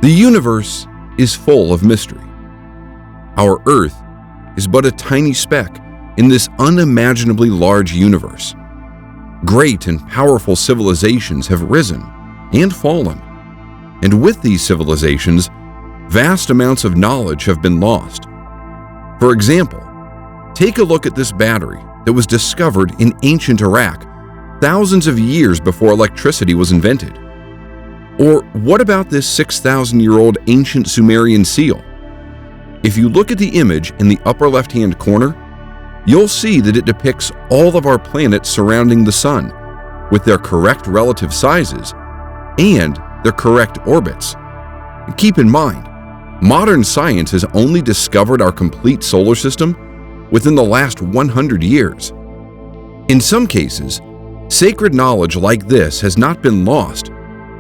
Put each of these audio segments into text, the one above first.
The universe is full of mystery. Our Earth is but a tiny speck in this unimaginably large universe. Great and powerful civilizations have risen and fallen, and with these civilizations, vast amounts of knowledge have been lost. For example, take a look at this battery that was discovered in ancient Iraq thousands of years before electricity was invented. Or what about this 6,000-year-old ancient Sumerian seal? If you look at the image in the upper left-hand corner, you'll see that it depicts all of our planets surrounding the Sun, with their correct relative sizes and their correct orbits. Keep in mind, modern science has only discovered our complete solar system within the last 100 years. In some cases, sacred knowledge like this has not been lost,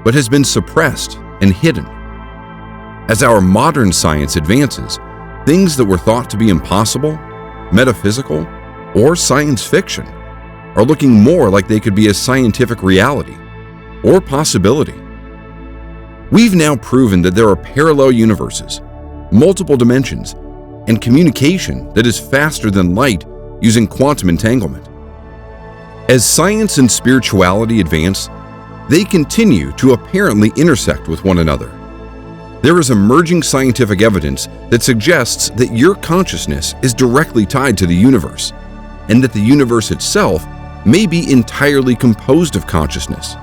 but has been suppressed and hidden. As our modern science advances, things that were thought to be impossible, metaphysical, or science fiction are looking more like they could be a scientific reality or possibility. We've now proven that there are parallel universes, multiple dimensions, and communication that is faster than light using quantum entanglement. As science and spirituality advance, they continue to apparently intersect with one another. There is emerging scientific evidence that suggests that your consciousness is directly tied to the universe, and that the universe itself may be entirely composed of consciousness.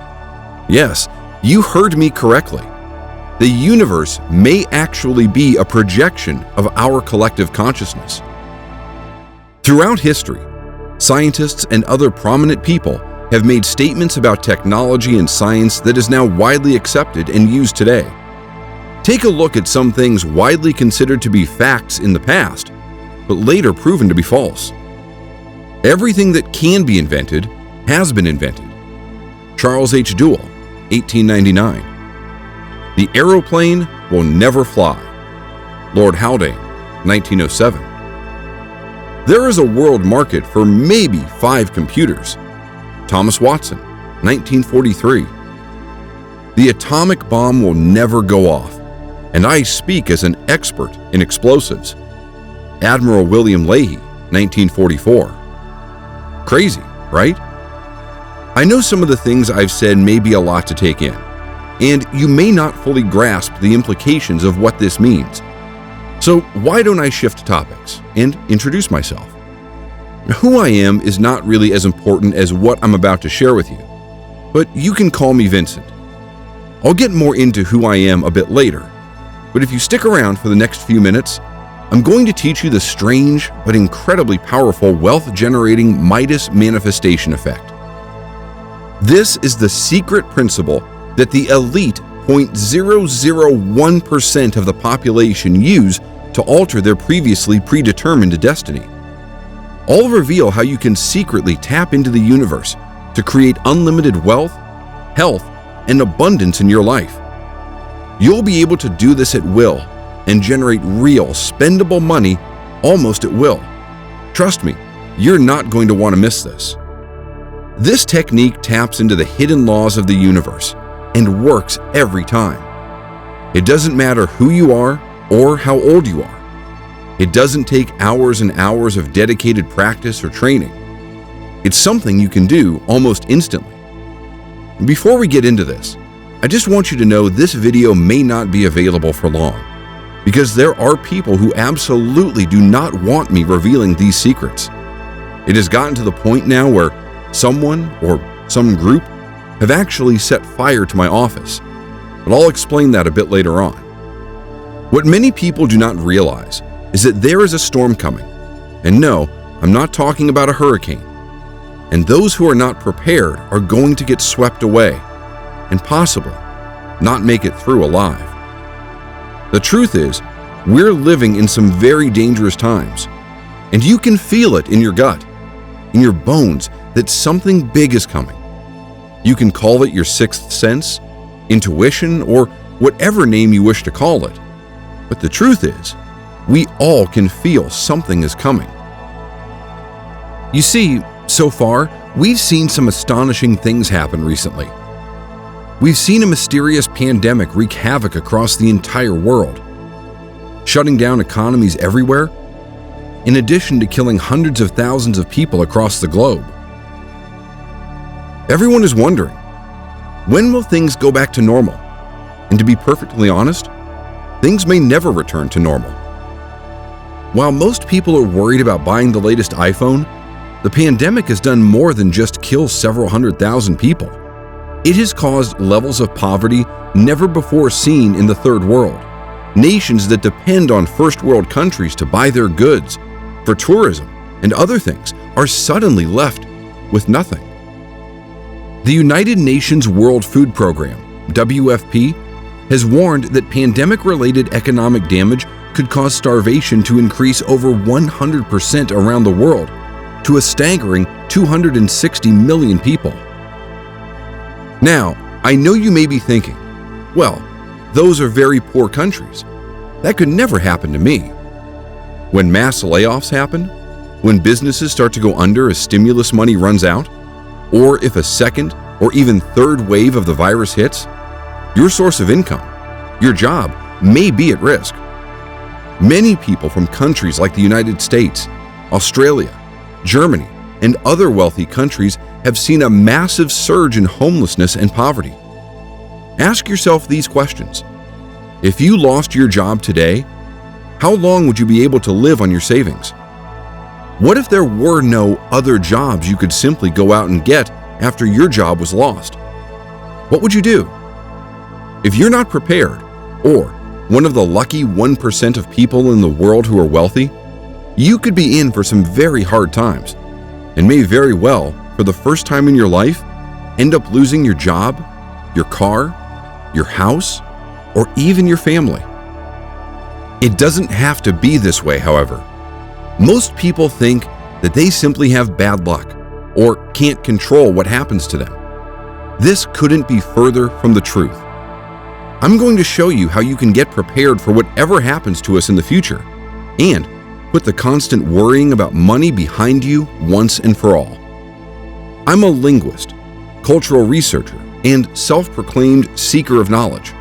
Yes, you heard me correctly. The universe may actually be a projection of our collective consciousness. Throughout history, scientists and other prominent people have made statements about technology and science that is now widely accepted and used today. Take a look at some things widely considered to be facts in the past, but later proven to be false. Everything that can be invented has been invented. Charles H. Duell, 1899. The aeroplane will never fly. Lord Haldane, 1907. There is a world market for maybe 5 computers. Thomas Watson, 1943. The atomic bomb will never go off, and I speak as an expert in explosives. Admiral William Leahy, 1944. Crazy, right? I know some of the things I've said may be a lot to take in, and you may not fully grasp the implications of what this means. So why don't I shift topics and introduce myself? Who I am is not really as important as what I'm about to share with you, but you can call me Vincent. I'll get more into who I am a bit later, but if you stick around for the next few minutes, I'm going to teach you the strange but incredibly powerful wealth-generating Midas Manifestation effect. This is the secret principle that the elite 0.001% of the population use to alter their previously predetermined destiny. I'll reveal how you can secretly tap into the universe to create unlimited wealth, health, and abundance in your life. You'll be able to do this at will and generate real, spendable money almost at will. Trust me, you're not going to want to miss this. This technique taps into the hidden laws of the universe and works every time. It doesn't matter who you are or how old you are. It doesn't take hours and hours of dedicated practice or training. It's something you can do almost instantly. Before we get into this, I just want you to know this video may not be available for long, because there are people who absolutely do not want me revealing these secrets. It has gotten to the point now where someone or some group have actually set fire to my office, but I'll explain that a bit later on. What many people do not realize is that there is a storm coming, and no, I'm not talking about a hurricane, and those who are not prepared are going to get swept away and possibly not make it through alive. The truth is, we're living in some very dangerous times, and you can feel it in your gut, in your bones, that something big is coming. You can call it your sixth sense, intuition, or whatever name you wish to call it. But the truth is, we all can feel something is coming. You see, so far, we've seen some astonishing things happen recently. We've seen a mysterious pandemic wreak havoc across the entire world, shutting down economies everywhere, in addition to killing hundreds of thousands of people across the globe. Everyone is wondering, when will things go back to normal? And to be perfectly honest, things may never return to normal. While most people are worried about buying the latest iPhone, the pandemic has done more than just kill several 100,000 people. It has caused levels of poverty never before seen in the third world. Nations that depend on first world countries to buy their goods, for tourism, and other things are suddenly left with nothing. The United Nations World Food Program, WFP, has warned that pandemic-related economic damage could cause starvation to increase over 100% around the world to a staggering 260 million people. Now, I know you may be thinking, well, those are very poor countries. That could never happen to me. When mass layoffs happen, when businesses start to go under as stimulus money runs out, or if a second or even third wave of the virus hits, your source of income, your job, may be at risk. Many people from countries like the United States, Australia, Germany, and other wealthy countries have seen a massive surge in homelessness and poverty. Ask yourself these questions. If you lost your job today, how long would you be able to live on your savings? What if there were no other jobs you could simply go out and get after your job was lost? What would you do? If you're not prepared, or one of the lucky 1% of people in the world who are wealthy, you could be in for some very hard times, and may very well, for the first time in your life, end up losing your job, your car, your house, or even your family. It doesn't have to be this way, however. Most people think that they simply have bad luck or can't control what happens to them. This couldn't be further from the truth. I'm going to show you how you can get prepared for whatever happens to us in the future and put the constant worrying about money behind you once and for all. I'm a linguist, cultural researcher, and self-proclaimed seeker of knowledge.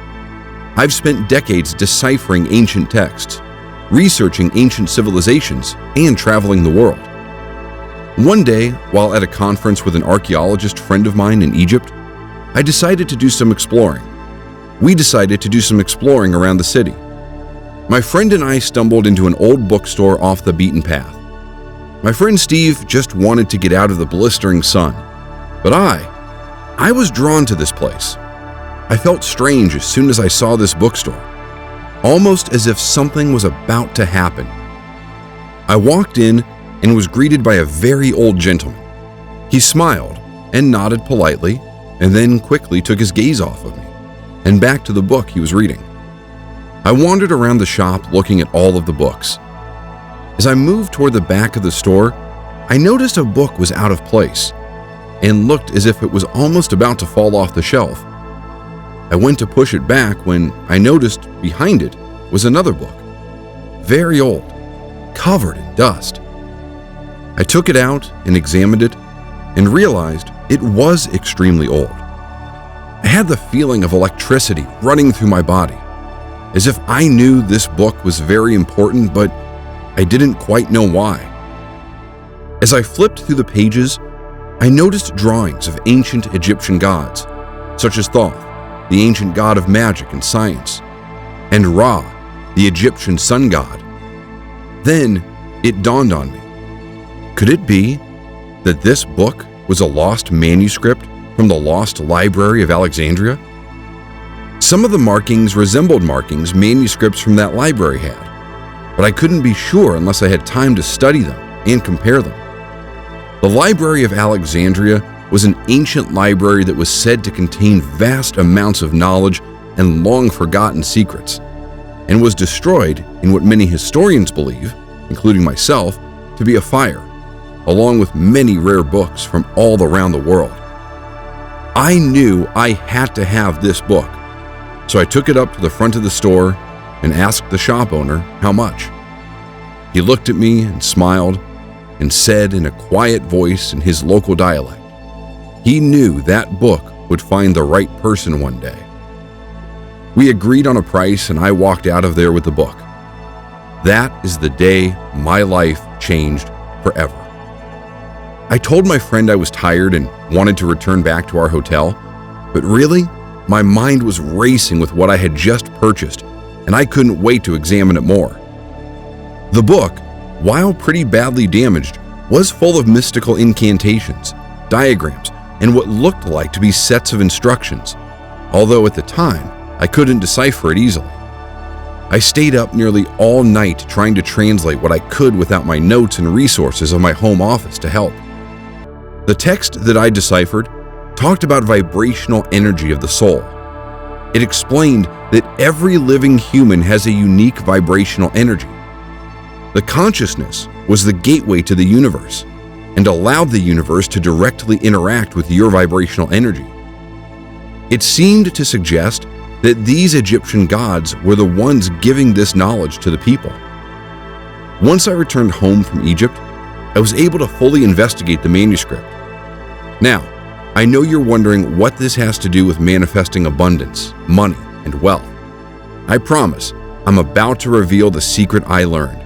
I've spent decades deciphering ancient texts, researching ancient civilizations, and traveling the world. One day, while at a conference with an archaeologist friend of mine in Egypt, I decided to do some exploring. We decided to do some exploring around the city. My friend and I stumbled into an old bookstore off the beaten path. My friend Steve just wanted to get out of the blistering sun, but I was drawn to this place. I felt strange as soon as I saw this bookstore, almost as if something was about to happen. I walked in and was greeted by a very old gentleman. He smiled and nodded politely, and then quickly took his gaze off of me and back to the book he was reading. I wandered around the shop looking at all of the books. As I moved toward the back of the store, I noticed a book was out of place and looked as if it was almost about to fall off the shelf. I went to push it back when I noticed behind it was another book, very old, covered in dust. I took it out and examined it and realized it was extremely old. I had the feeling of electricity running through my body, as if I knew this book was very important, but I didn't quite know why. As I flipped through the pages, I noticed drawings of ancient Egyptian gods, such as Thoth, the ancient god of magic and science, and Ra, the Egyptian sun god. Then it dawned on me. Could it be that this book was a lost manuscript from the lost library of Alexandria? Some of the markings resembled markings manuscripts from that library had, but I couldn't be sure unless I had time to study them and compare them. The Library of Alexandria was an ancient library that was said to contain vast amounts of knowledge and long-forgotten secrets, and was destroyed in what many historians believe, including myself, to be a fire, along with many rare books from all around the world. I knew I had to have this book, so I took it up to the front of the store and asked the shop owner how much. He looked at me and smiled and said in a quiet voice in his local dialect, he knew that book would find the right person one day. We agreed on a price and I walked out of there with the book. That is the day my life changed forever. I told my friend I was tired and wanted to return back to our hotel, but really, my mind was racing with what I had just purchased, and I couldn't wait to examine it more. The book, while pretty badly damaged, was full of mystical incantations, diagrams, and what looked like to be sets of instructions, although at the time, I couldn't decipher it easily. I stayed up nearly all night trying to translate what I could without my notes and resources of my home office to help. The text that I deciphered talked about vibrational energy of the soul. It explained that every living human has a unique vibrational energy. The consciousness was the gateway to the universe and allowed the universe to directly interact with your vibrational energy. It seemed to suggest that these Egyptian gods were the ones giving this knowledge to the people. Once I returned home from Egypt, I was able to fully investigate the manuscript. Now, I know you're wondering what this has to do with manifesting abundance, money, and wealth. I promise, I'm about to reveal the secret I learned,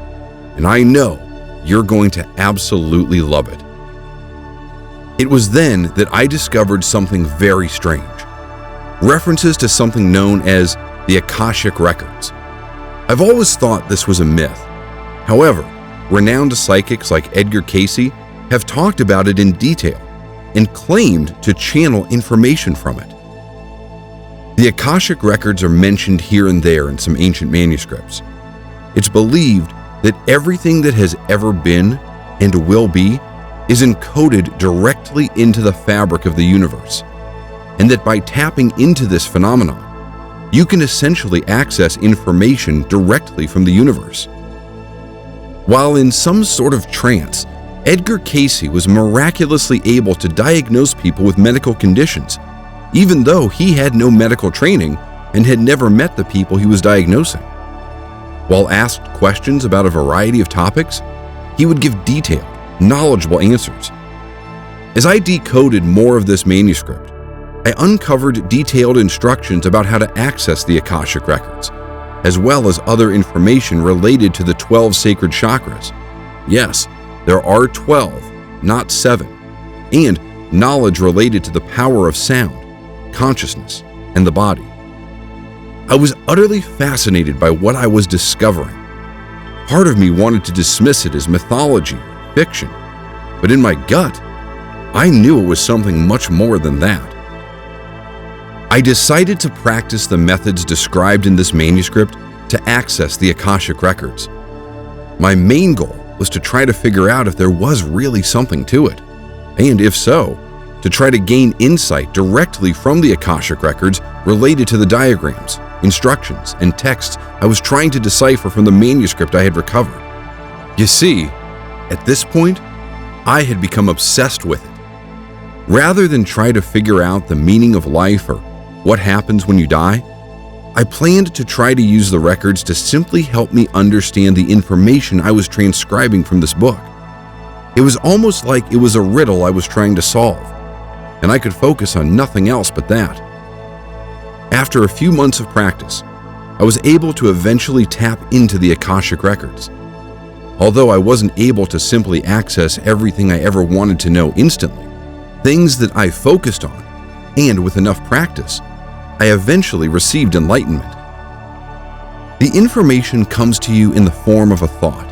and I know you're going to absolutely love it. It was then that I discovered something very strange. References to something known as the Akashic Records. I've always thought this was a myth. However, renowned psychics like Edgar Cayce have talked about it in detail and claimed to channel information from it. The Akashic Records are mentioned here and there in some ancient manuscripts. It's believed that everything that has ever been and will be is encoded directly into the fabric of the universe, and that by tapping into this phenomenon, you can essentially access information directly from the universe. While in some sort of trance, Edgar Cayce was miraculously able to diagnose people with medical conditions, even though he had no medical training and had never met the people he was diagnosing. While asked questions about a variety of topics, he would give detailed, knowledgeable answers. As I decoded more of this manuscript, I uncovered detailed instructions about how to access the Akashic Records, as well as other information related to the 12 sacred chakras. Yes, there are 12, not 7, and knowledge related to the power of sound, consciousness, and the body. I was utterly fascinated by what I was discovering. Part of me wanted to dismiss it as mythology, fiction, but in my gut, I knew it was something much more than that. I decided to practice the methods described in this manuscript to access the Akashic Records. My main goal was to try to figure out if there was really something to it, and if so, to try to gain insight directly from the Akashic Records related to the diagrams, instructions, and texts I was trying to decipher from the manuscript I had recovered. You see, at this point, I had become obsessed with it. Rather than try to figure out the meaning of life or what happens when you die, I planned to try to use the records to simply help me understand the information I was transcribing from this book. It was almost like it was a riddle I was trying to solve, and I could focus on nothing else but that. After a few months of practice, I was able to eventually tap into the Akashic Records. Although I wasn't able to simply access everything I ever wanted to know instantly, things that I focused on, and with enough practice, I eventually received enlightenment. The information comes to you in the form of a thought.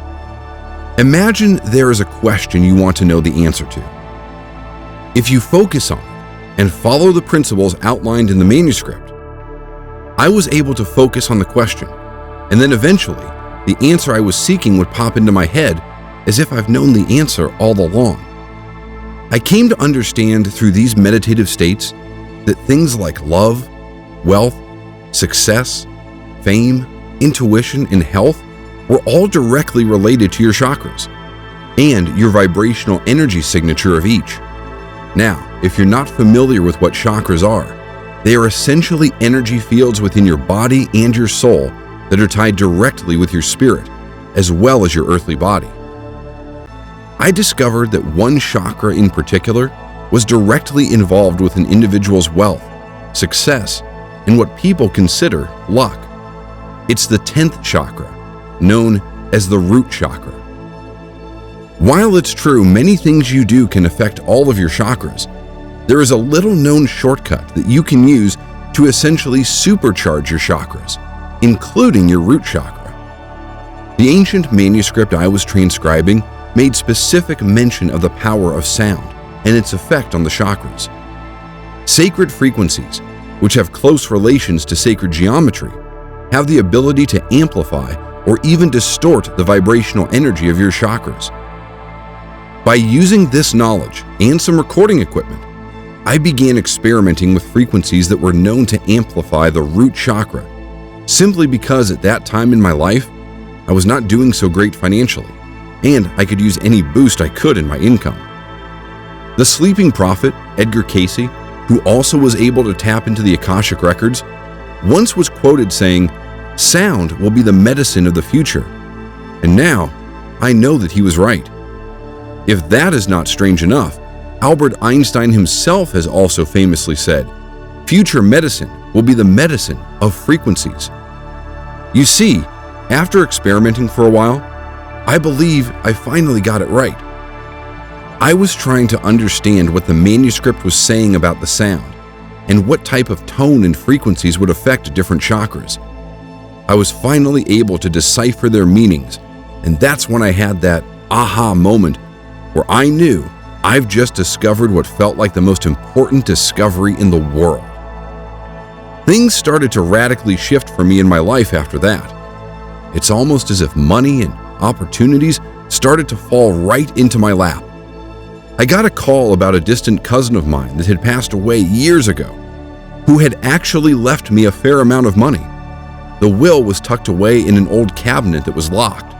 Imagine there is a question you want to know the answer to. If you focus on it and follow the principles outlined in the manuscript, I was able to focus on the question, and then eventually, the answer I was seeking would pop into my head as if I've known the answer all along. I came to understand through these meditative states that things like love, wealth, success, fame, intuition, and health were all directly related to your chakras and your vibrational energy signature of each. Now, if you're not familiar with what chakras are, they are essentially energy fields within your body and your soul that are tied directly with your spirit, as well as your earthly body. I discovered that one chakra in particular was directly involved with an individual's wealth, success, and what people consider luck. It's the 10th chakra, known as the root chakra. While it's true many things you do can affect all of your chakras, there is a little-known shortcut that you can use to essentially supercharge your chakras, including your root chakra. The ancient manuscript I was transcribing made specific mention of the power of sound and its effect on the chakras. Sacred frequencies, which have close relations to sacred geometry, have the ability to amplify or even distort the vibrational energy of your chakras. By using this knowledge and some recording equipment, I began experimenting with frequencies that were known to amplify the root chakra, simply because at that time in my life, I was not doing so great financially, and I could use any boost I could in my income. The sleeping prophet, Edgar Cayce, who also was able to tap into the Akashic records, once was quoted saying, "Sound will be the medicine of the future." And now, I know that he was right. If that is not strange enough, Albert Einstein himself has also famously said, "Future medicine will be the medicine of frequencies." You see, after experimenting for a while, I believe I finally got it right. I was trying to understand what the manuscript was saying about the sound and what type of tone and frequencies would affect different chakras. I was finally able to decipher their meanings, and that's when I had that aha moment where I knew I've just discovered what felt like the most important discovery in the world. Things started to radically shift for me in my life after that. It's almost as if money and opportunities started to fall right into my lap. I got a call about a distant cousin of mine that had passed away years ago, who had actually left me a fair amount of money. The will was tucked away in an old cabinet that was locked.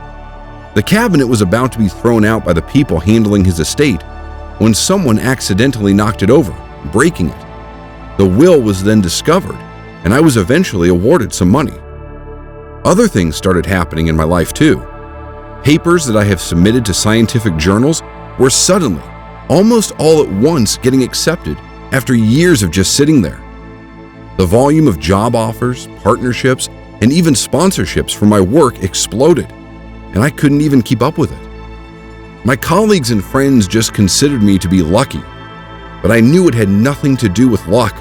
The cabinet was about to be thrown out by the people handling his estate when someone accidentally knocked it over, breaking it. The will was then discovered, and I was eventually awarded some money. Other things started happening in my life too. Papers that I have submitted to scientific journals were suddenly, almost all at once, getting accepted after years of just sitting there. The volume of job offers, partnerships, and even sponsorships for my work exploded, and I couldn't even keep up with it. My colleagues and friends just considered me to be lucky, but I knew it had nothing to do with luck,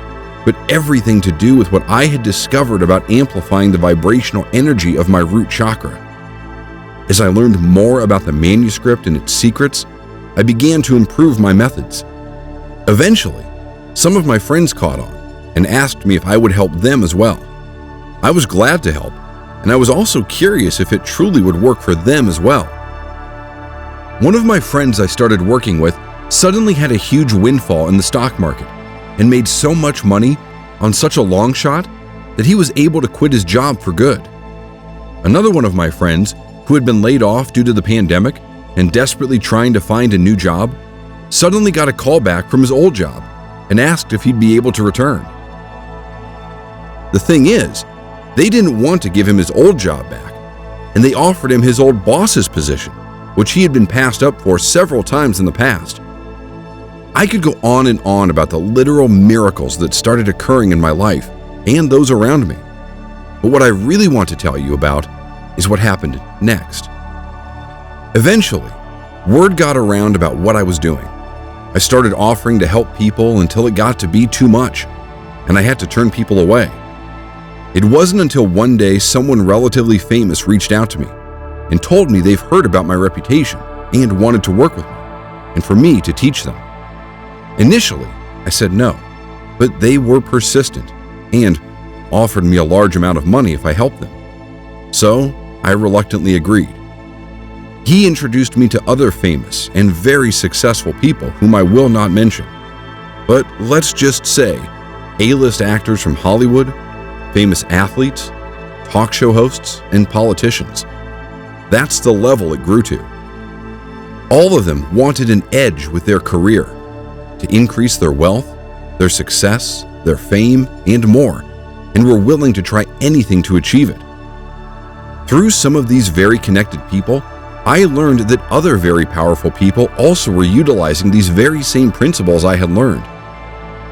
but everything to do with what I had discovered about amplifying the vibrational energy of my root chakra. As I learned more about the manuscript and its secrets, I began to improve my methods. Eventually, some of my friends caught on and asked me if I would help them as well. I was glad to help, and I was also curious if it truly would work for them as well. One of my friends I started working with suddenly had a huge windfall in the stock market and made so much money on such a long shot that he was able to quit his job for good. Another one of my friends, who had been laid off due to the pandemic and desperately trying to find a new job, suddenly got a call back from his old job and asked if he'd be able to return. The thing is, they didn't want to give him his old job back, and they offered him his old boss's position, which he had been passed up for several times in the past. I could go on and on about the literal miracles that started occurring in my life and those around me. But what I really want to tell you about is what happened next. Eventually, word got around about what I was doing. I started offering to help people until it got to be too much, and I had to turn people away. It wasn't until one day someone relatively famous reached out to me and told me they've heard about my reputation and wanted to work with me, and for me to teach them. Initially, I said no, but they were persistent and offered me a large amount of money if I helped them. So I reluctantly agreed. He introduced me to other famous and very successful people whom I will not mention. But let's just say A-list actors from Hollywood, famous athletes, talk show hosts, and politicians. That's the level it grew to. All of them wanted an edge with their career, to increase their wealth, their success, their fame, and more, and were willing to try anything to achieve it. Through some of these very connected people, I learned that other very powerful people also were utilizing these very same principles I had learned.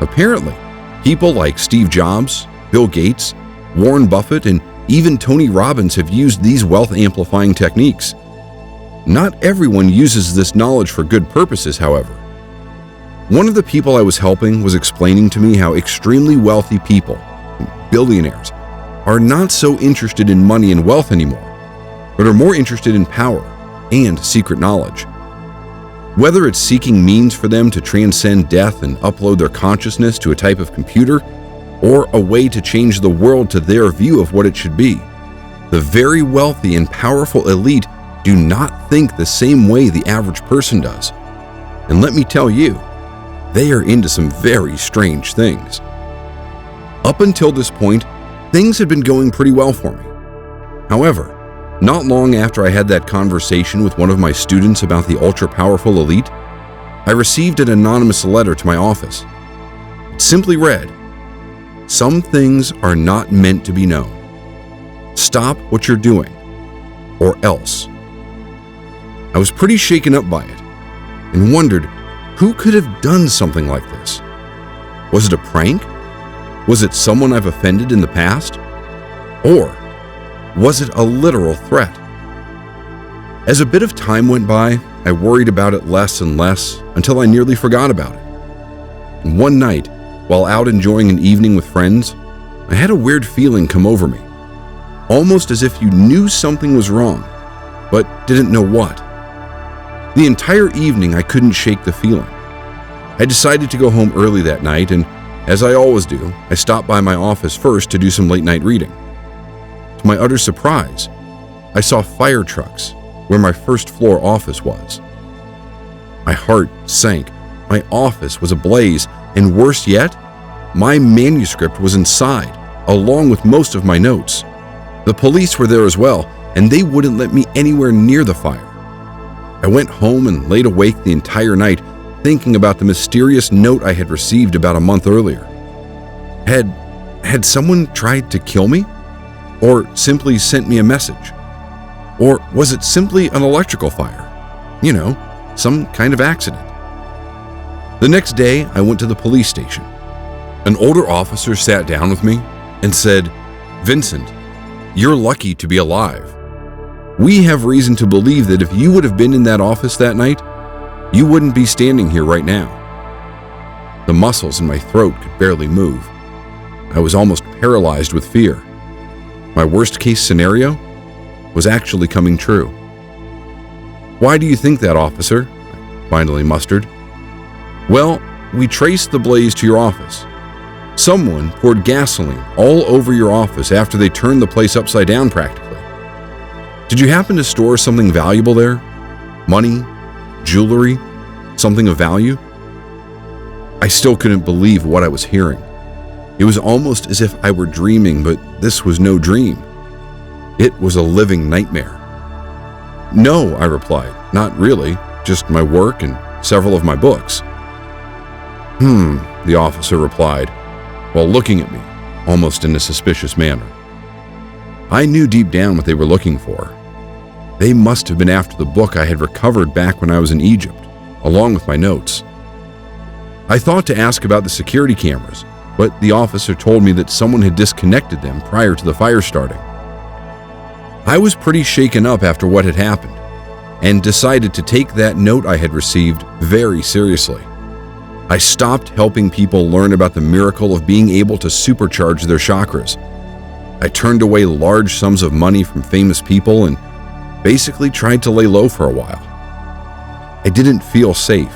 Apparently, people like Steve Jobs, Bill Gates, Warren Buffett, and even Tony Robbins have used these wealth-amplifying techniques. Not everyone uses this knowledge for good purposes, however. One of the people I was helping was explaining to me how extremely wealthy people, billionaires, are not so interested in money and wealth anymore, but are more interested in power and secret knowledge. Whether it's seeking means for them to transcend death and upload their consciousness to a type of computer, or a way to change the world to their view of what it should be, the very wealthy and powerful elite do not think the same way the average person does. And let me tell you, they are into some very strange things. Up until this point, things had been going pretty well for me. However, not long after I had that conversation with one of my students about the ultra-powerful elite, I received an anonymous letter to my office. It simply read, "Some things are not meant to be known. Stop what you're doing, or else." I was pretty shaken up by it and wondered who could have done something like this. Was it a prank? Was it someone I've offended in the past? Or was it a literal threat? As a bit of time went by, I worried about it less and less until I nearly forgot about it. And one night, while out enjoying an evening with friends, I had a weird feeling come over me, almost as if you knew something was wrong, but didn't know what. The entire evening I couldn't shake the feeling. I decided to go home early that night, and as I always do, I stopped by my office first to do some late-night reading. To my utter surprise, I saw fire trucks where my first-floor office was. My heart sank. My office was ablaze, and worse yet, my manuscript was inside, along with most of my notes. The police were there as well, and they wouldn't let me anywhere near the fire. I went home and laid awake the entire night, thinking about the mysterious note I had received about a month earlier. Had someone tried to kill me? Or simply sent me a message? Or was it simply an electrical fire? You know, some kind of accident. The next day, I went to the police station. An older officer sat down with me and said, "Vincent, you're lucky to be alive. We have reason to believe that if you would have been in that office that night, you wouldn't be standing here right now." The muscles in my throat could barely move. I was almost paralyzed with fear. My worst-case scenario was actually coming true. "Why do you think that, officer?" I finally mustered. "Well, we traced the blaze to your office. Someone poured gasoline all over your office after they turned the place upside down practically. Did you happen to store something valuable there? Money? Jewelry? Something of value?" I still couldn't believe what I was hearing. It was almost as if I were dreaming, but this was no dream. It was a living nightmare. "No," I replied, "not really, just my work and several of my books." The officer replied, while looking at me, almost in a suspicious manner. I knew deep down what they were looking for. They must have been after the book I had recovered back when I was in Egypt, along with my notes. I thought to ask about the security cameras, but the officer told me that someone had disconnected them prior to the fire starting. I was pretty shaken up after what had happened, and decided to take that note I had received very seriously. I stopped helping people learn about the miracle of being able to supercharge their chakras. I turned away large sums of money from famous people and basically tried to lay low for a while. I didn't feel safe.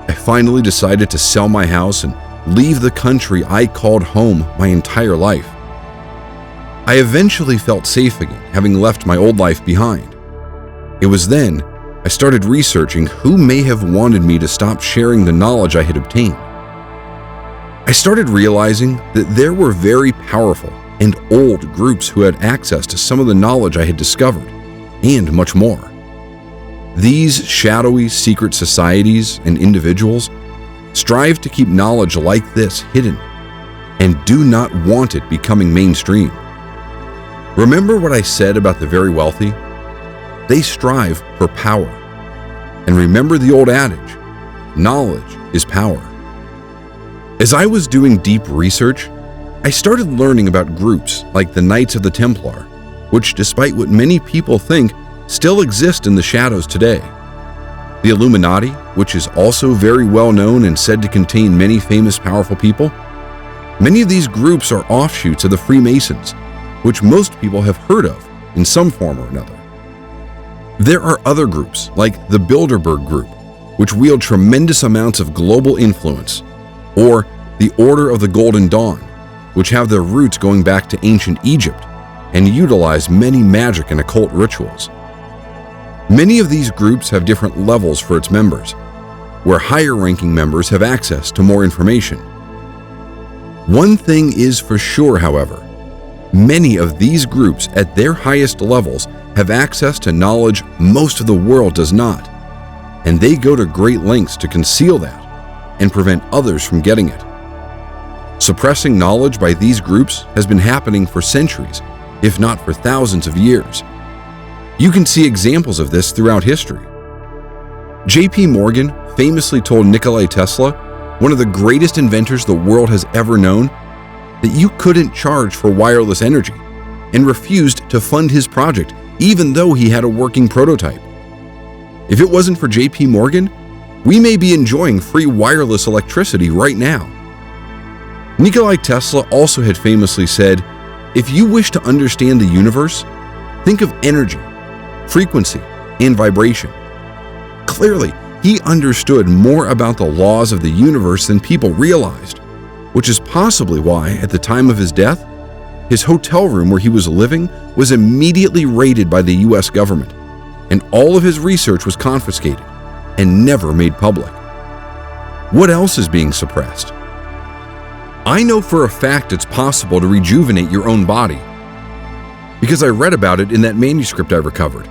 I finally decided to sell my house and leave the country I called home my entire life. I eventually felt safe again, having left my old life behind. It was then I started researching who may have wanted me to stop sharing the knowledge I had obtained. I started realizing that there were very powerful and old groups who had access to some of the knowledge I had discovered, and much more. These shadowy secret societies and individuals strive to keep knowledge like this hidden and do not want it becoming mainstream. Remember what I said about the very wealthy? They strive for power. And remember the old adage, knowledge is power. As I was doing deep research, I started learning about groups like the Knights of the Templar, which, despite what many people think, still exist in the shadows today. The Illuminati, which is also very well known and said to contain many famous, powerful people. Many of these groups are offshoots of the Freemasons, which most people have heard of in some form or another. There are other groups like the Bilderberg Group, which wield tremendous amounts of global influence, or the Order of the Golden Dawn, which have their roots going back to ancient Egypt and utilize many magic and occult rituals. Many of these groups have different levels for its members, where higher-ranking members have access to more information. One thing is for sure, however, many of these groups at their highest levels have access to knowledge most of the world does not, and they go to great lengths to conceal that and prevent others from getting it. Suppressing knowledge by these groups has been happening for centuries, if not for thousands of years. You can see examples of this throughout history. J.P. Morgan famously told Nikola Tesla, one of the greatest inventors the world has ever known, that you couldn't charge for wireless energy, and refused to fund his project even though he had a working prototype. If it wasn't for J.P. Morgan, we may be enjoying free wireless electricity right now. Nikola Tesla also had famously said, "If you wish to understand the universe, think of energy, frequency, and vibration." Clearly, he understood more about the laws of the universe than people realized, which is possibly why, at the time of his death, his hotel room where he was living was immediately raided by the US government, and all of his research was confiscated and never made public. What else is being suppressed? I know for a fact it's possible to rejuvenate your own body, because I read about it in that manuscript I recovered,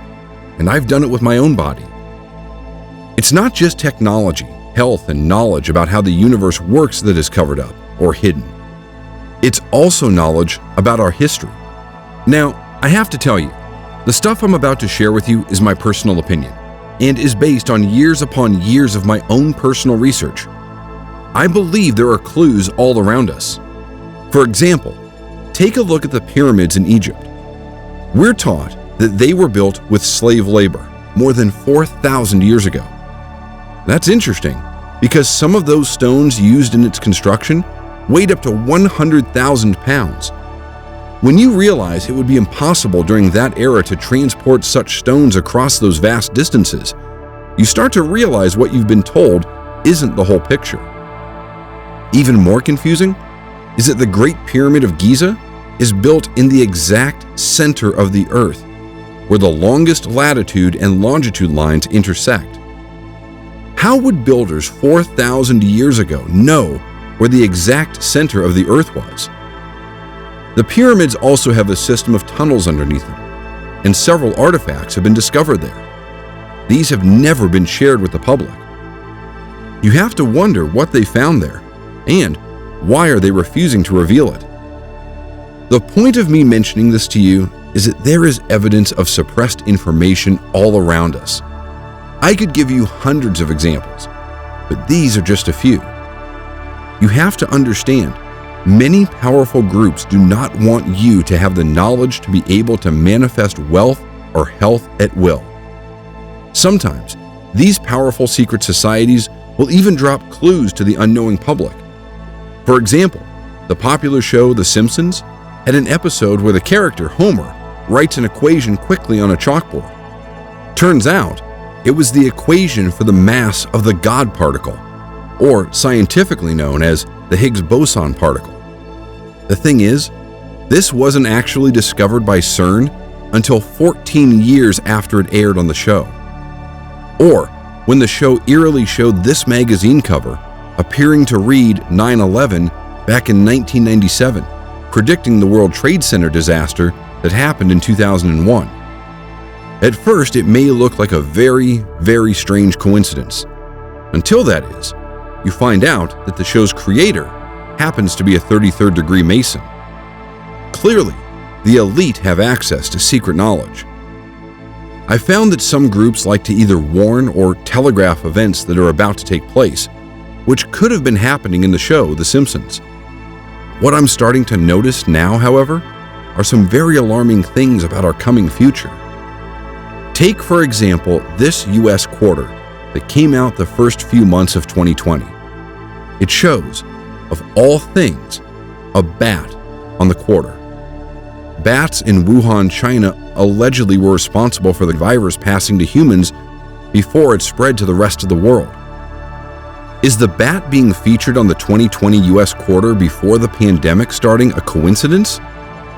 and I've done it with my own body. It's not just technology, health, and knowledge about how the universe works that is covered up or hidden. It's also knowledge about our history. Now, I have to tell you, the stuff I'm about to share with you is my personal opinion and is based on years upon years of my own personal research. I believe there are clues all around us. For example, take a look at the pyramids in Egypt. We're taught that they were built with slave labor more than 4,000 years ago. That's interesting because some of those stones used in its construction weighed up to 100,000 pounds. When you realize it would be impossible during that era to transport such stones across those vast distances, you start to realize what you've been told isn't the whole picture. Even more confusing is that the Great Pyramid of Giza is built in the exact center of the Earth, where the longest latitude and longitude lines intersect. How would builders 4,000 years ago know where the exact center of the Earth was? The pyramids also have a system of tunnels underneath them, and several artifacts have been discovered there. These have never been shared with the public. You have to wonder what they found there, and why are they refusing to reveal it? The point of me mentioning this to you is that there is evidence of suppressed information all around us. I could give you hundreds of examples, but these are just a few. You have to understand, many powerful groups do not want you to have the knowledge to be able to manifest wealth or health at will. Sometimes, these powerful secret societies will even drop clues to the unknowing public. For example, the popular show The Simpsons had an episode where the character Homer writes an equation quickly on a chalkboard. Turns out, it was the equation for the mass of the God particle, or scientifically known as the Higgs boson particle. The thing is, this wasn't actually discovered by CERN until 14 years after it aired on the show. Or when the show eerily showed this magazine cover appearing to read 9/11 back in 1997, predicting the World Trade Center disaster that happened in 2001. At first, it may look like a very, very strange coincidence. Until that is, you find out that the show's creator happens to be a 33rd degree Mason. Clearly, the elite have access to secret knowledge. I found that some groups like to either warn or telegraph events that are about to take place, which could have been happening in the show The Simpsons. What I'm starting to notice now, however, are some very alarming things about our coming future. Take, for example, this US quarter that came out the first few months of 2020. It shows, of all things, a bat on the quarter. Bats in Wuhan, China allegedly were responsible for the virus passing to humans before it spread to the rest of the world. Is the bat being featured on the 2020 US quarter before the pandemic starting a coincidence?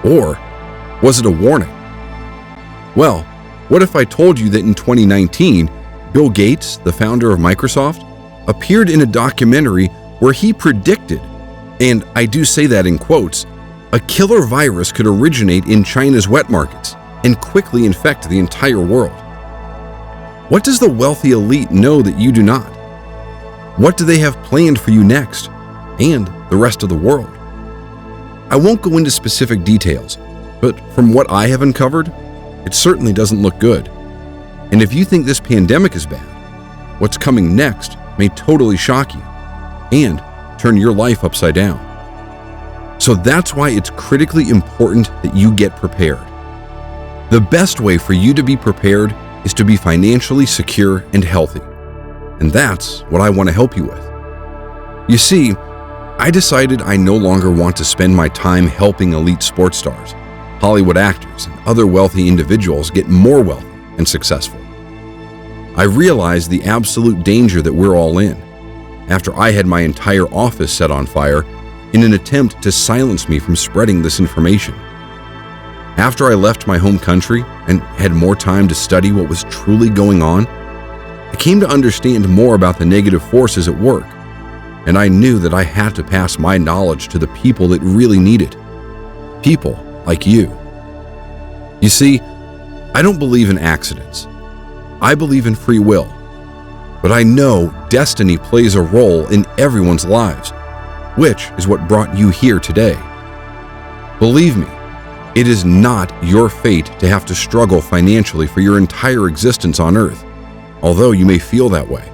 Or was it a warning? Well, what if I told you that in 2019, Bill Gates, the founder of Microsoft, appeared in a documentary where he predicted, and I do say that in quotes, a killer virus could originate in China's wet markets and quickly infect the entire world. What does the wealthy elite know that you do not? What do they have planned for you next, and the rest of the world? I won't go into specific details, but from what I have uncovered, it certainly doesn't look good. And if you think this pandemic is bad, what's coming next may totally shock you and turn your life upside down. So that's why it's critically important that you get prepared. The best way for you to be prepared is to be financially secure and healthy. And that's what I want to help you with. You see, I decided I no longer want to spend my time helping elite sports stars, Hollywood actors, and other wealthy individuals get more wealthy and successful. I realized the absolute danger that we're all in after I had my entire office set on fire in an attempt to silence me from spreading this information. After I left my home country and had more time to study what was truly going on, I came to understand more about the negative forces at work, and I knew that I had to pass my knowledge to the people that really need it. People like you. You see, I don't believe in accidents. I believe in free will. But I know destiny plays a role in everyone's lives, which is what brought you here today. Believe me, it is not your fate to have to struggle financially for your entire existence on Earth, although you may feel that way.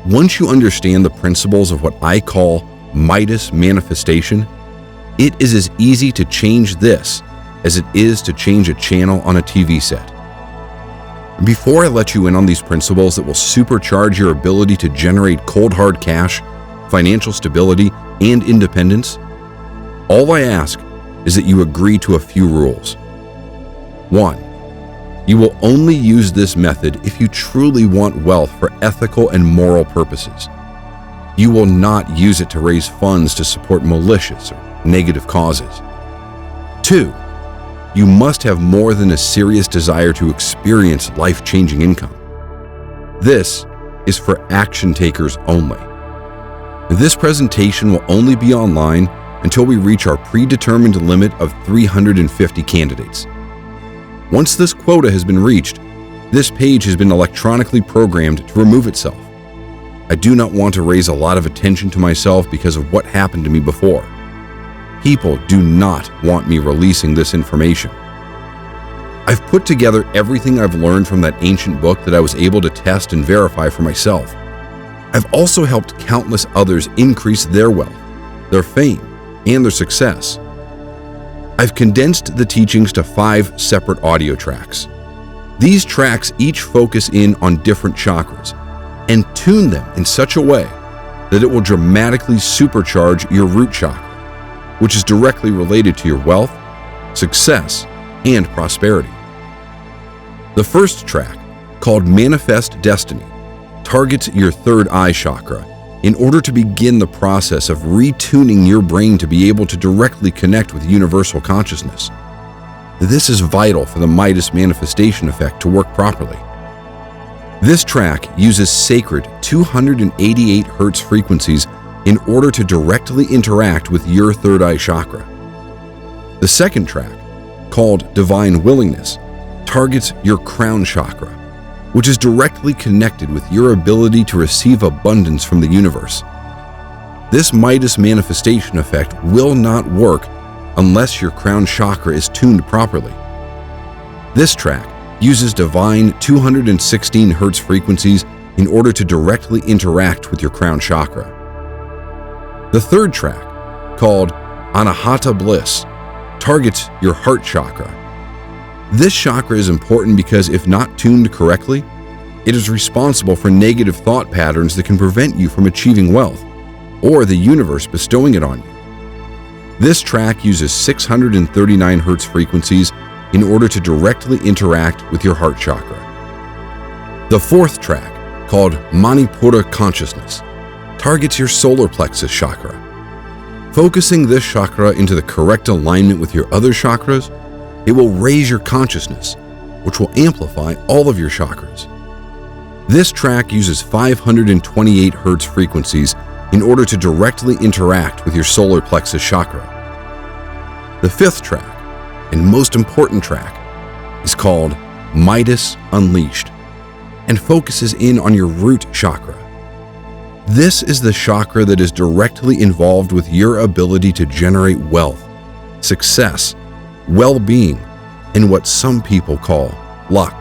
Once you understand the principles of what I call Midas Manifestation, it is as easy to change this as it is to change a channel on a TV set. Before I let you in on these principles that will supercharge your ability to generate cold hard cash, financial stability, and independence, all I ask is that you agree to a few rules. 1. You will only use this method if you truly want wealth for ethical and moral purposes. You will not use it to raise funds to support malicious or negative causes. 2. You must have more than a serious desire to experience life-changing income. This is for action takers only. This presentation will only be online until we reach our predetermined limit of 350 candidates. Once this quota has been reached, this page has been electronically programmed to remove itself. I do not want to raise a lot of attention to myself because of what happened to me before. People do not want me releasing this information. I've put together everything I've learned from that ancient book that I was able to test and verify for myself. I've also helped countless others increase their wealth, their fame, and their success. I've condensed the teachings to 5 separate audio tracks. These tracks each focus in on different chakras and tune them in such a way that it will dramatically supercharge your root chakra, which is directly related to your wealth, success, and prosperity. The first track, called Manifest Destiny, targets your third eye chakra in order to begin the process of retuning your brain to be able to directly connect with universal consciousness. This is vital for the Midas Manifestation effect to work properly. This track uses sacred 288 Hz frequencies in order to directly interact with your third eye chakra. The second track, called Divine Willingness, targets your crown chakra, which is directly connected with your ability to receive abundance from the universe. This Midas Manifestation effect will not work unless your crown chakra is tuned properly. This track uses divine 216 Hz frequencies in order to directly interact with your crown chakra. The third track, called Anahata Bliss, targets your heart chakra. This chakra is important because if not tuned correctly, it is responsible for negative thought patterns that can prevent you from achieving wealth, or the universe bestowing it on you. This track uses 639 Hz frequencies in order to directly interact with your heart chakra. The fourth track, called Manipura Consciousness, targets your solar plexus chakra. Focusing this chakra into the correct alignment with your other chakras, it will raise your consciousness, which will amplify all of your chakras. This track uses 528 Hz frequencies in order to directly interact with your solar plexus chakra. The fifth track, and most important track, is called Midas Unleashed and focuses in on your root chakra. This is the chakra that is directly involved with your ability to generate wealth, success, well-being, and what some people call luck.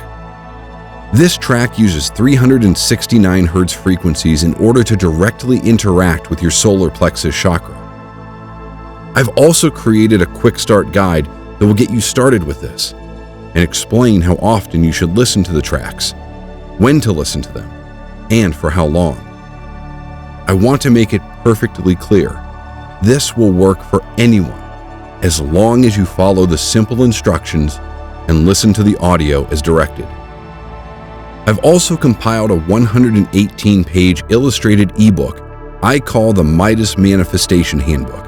This track uses 369 Hz frequencies in order to directly interact with your solar plexus chakra. I've also created a quick start guide that will get you started with this and explain how often you should listen to the tracks, when to listen to them, and for how long. I want to make it perfectly clear. This will work for anyone as long as you follow the simple instructions and listen to the audio as directed. I've also compiled a 118-page illustrated ebook I call the Midas Manifestation Handbook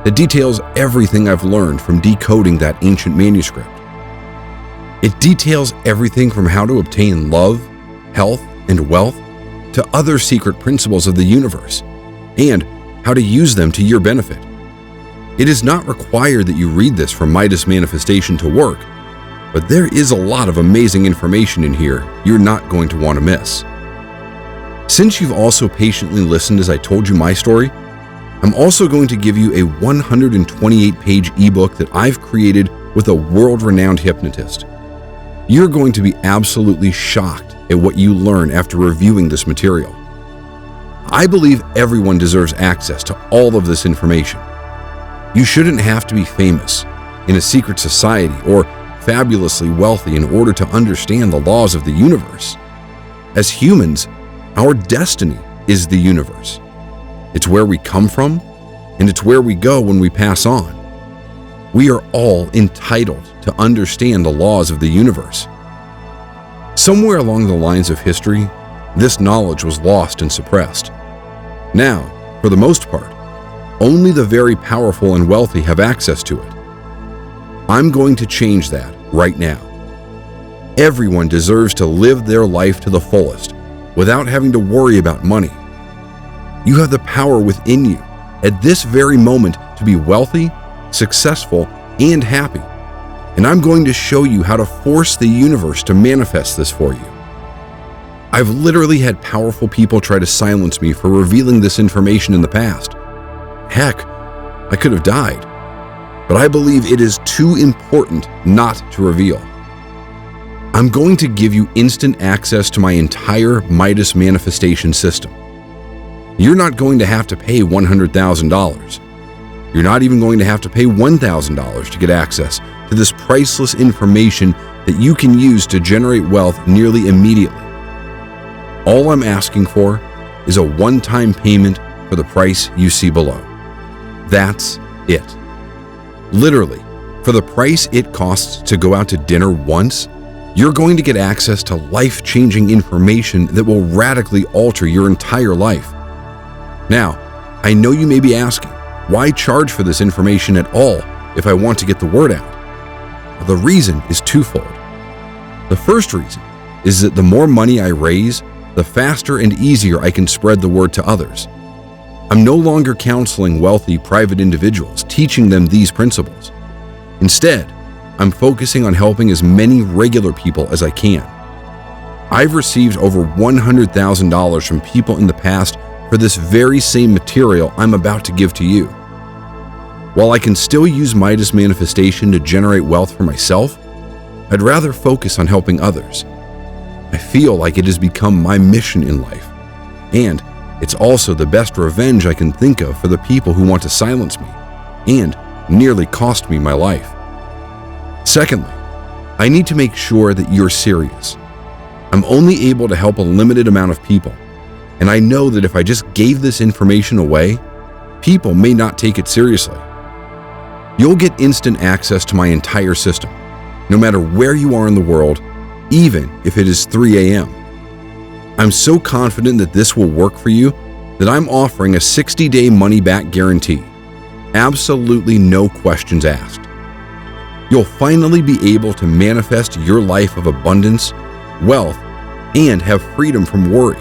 that details everything I've learned from decoding that ancient manuscript. It details everything from how to obtain love, health, and wealth to other secret principles of the universe and how to use them to your benefit. It is not required that you read this for Midas Manifestation to work, but there is a lot of amazing information in here you're not going to want to miss. Since you've also patiently listened as I told you my story, I'm also going to give you a 128-page ebook that I've created with a world-renowned hypnotist. You're going to be absolutely shocked at what you learn after reviewing this material. I believe everyone deserves access to all of this information. You shouldn't have to be famous, in a secret society, or fabulously wealthy in order to understand the laws of the universe. As humans, our destiny is the universe. It's where we come from, and it's where we go when we pass on. We are all entitled to understand the laws of the universe. Somewhere along the lines of history, this knowledge was lost and suppressed. Now, for the most part, only the very powerful and wealthy have access to it. I'm going to change that right now. Everyone deserves to live their life to the fullest without having to worry about money. You have the power within you at this very moment to be wealthy, successful, and happy. And I'm going to show you how to force the universe to manifest this for you. I've literally had powerful people try to silence me for revealing this information in the past. Heck, I could have died. But I believe it is too important not to reveal. I'm going to give you instant access to my entire Midas Manifestation system. You're not going to have to pay $100,000. You're not even going to have to pay $1,000 to get access to this priceless information that you can use to generate wealth nearly immediately. All I'm asking for is a one-time payment for the price you see below. That's it. Literally, for the price it costs to go out to dinner once, you're going to get access to life-changing information that will radically alter your entire life. Now, I know you may be asking, why charge for this information at all if I want to get the word out? Well, the reason is twofold. The first reason is that the more money I raise, the faster and easier I can spread the word to others. I'm no longer counseling wealthy private individuals, teaching them these principles. Instead, I'm focusing on helping as many regular people as I can. I've received over $100,000 from people in the past for this very same material I'm about to give to you. While I can still use Midas Manifestation to generate wealth for myself, I'd rather focus on helping others. I feel like it has become my mission in life, and it's also the best revenge I can think of for the people who want to silence me and nearly cost me my life. Secondly, I need to make sure that you're serious. I'm only able to help a limited amount of people, and I know that if I just gave this information away, people may not take it seriously. You'll get instant access to my entire system, no matter where you are in the world, even if it is 3 a.m. I'm so confident that this will work for you that I'm offering a 60-day money-back guarantee. Absolutely no questions asked. You'll finally be able to manifest your life of abundance, wealth, and have freedom from worry.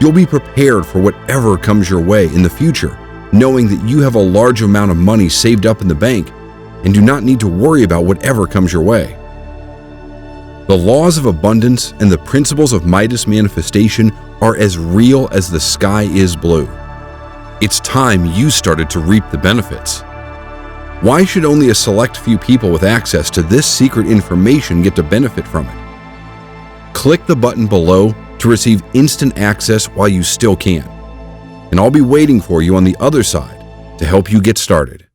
You'll be prepared for whatever comes your way in the future, knowing that you have a large amount of money saved up in the bank and do not need to worry about whatever comes your way. The laws of abundance and the principles of Midas Manifestation are as real as the sky is blue. It's time you started to reap the benefits. Why should only a select few people with access to this secret information get to benefit from it? Click the button below to receive instant access while you still can, and I'll be waiting for you on the other side to help you get started.